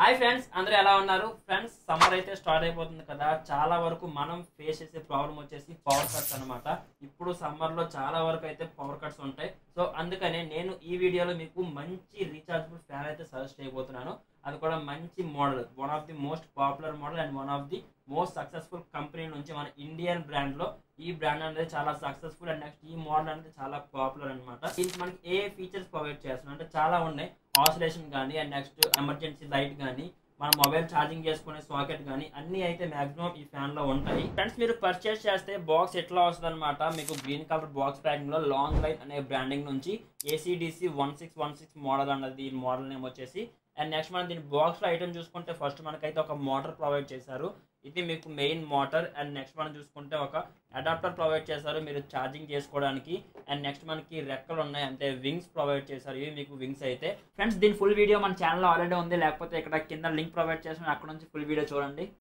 Hi friends, అందరూ ఎలా ఉన్నారు? ఫ్రెండ్స్, సమ్మర్ అయితే స్టార్ట్ అయిపోతుంది కదా. చాలా వరకు మనం ఫేస్ చేసే ప్రాబ్లం వచ్చేసి పవర్ కట్స్ అనమాట. ఇప్పుడు సమ్మర్లో చాలా వరకు అయితే పవర్ కట్స్ ఉంటాయి. సో అందుకనే నేను ఈ వీడియోలో మీకు మంచి రీఛార్జబుల్ ఫ్యాన్ అయితే సజెస్ట్ చేయబోతున్నాను. అది కూడా మంచి model, one of the most popular model and one of the most successful company నుంచి మన ఇండియన్ బ్రాండ్లో ఈ బ్రాండ్ అనేది చాలా సక్సెస్ఫుల్ అండ్ నెక్స్ట్ ఈ మోడల్ అనేది చాలా పాపులర్ అనమాట. దీనికి మనకి ఏ ఫీచర్స్ ప్రొవైడ్ చేస్తున్నాం అంటే చాలా ఉన్నాయి. ఆసిలేషన్ కానీ అండ్ నెక్స్ట్ ఎమర్జెన్సీ లైట్ కానీ మన మొబైల్ ఛార్జింగ్ చేసుకునే సాకెట్ కానీ అన్నీ అయితే మాక్సిమం ఈ ఫ్యాన్లో ఉంటాయి. ఫ్రెండ్స్, మీరు పర్చేస్ చేస్తే బాక్స్ ఎట్లా వస్తుంది అనమాట, మీకు గ్రీన్ కలర్ బాక్స్ ప్యాకింగ్లో లాంగ్ లైన్ అనే బ్రాండింగ్ నుంచి ACDC 1616 మోడల్ అన్నది ఈ మోడల్ నేమ్ వచ్చేసి. అండ్ నెక్స్ట్ మనం దీని బాక్స్లో ఐటమ్ చూసుకుంటే ఫస్ట్ మనకైతే ఒక మోటార్ ప్రొవైడ్ చేశారు. ఇది మీకు మెయిన్ మోటార్. అండ్ నెక్స్ట్ మనం చూసుకుంటే ఒక అడాప్టర్ ప్రొవైడ్ చేశారు మీరు ఛార్జింగ్ చేసుకోవడానికి. అండ్ నెక్స్ట్ మనకి రెక్కలు ఉన్నాయి, అంటే వింగ్స్ ప్రొవైడ్ చేశారు. ఇవి మీకు వింగ్స్ అయితే. ఫ్రెండ్స్, దీని ఫుల్ వీడియో మన ఛానల్లో ఆల్రెడీ ఉంది, లేకపోతే ఇక్కడ కింద లింక్ ప్రొవైడ్ చేసిన అక్కడ నుంచి ఫుల్ వీడియో చూడండి.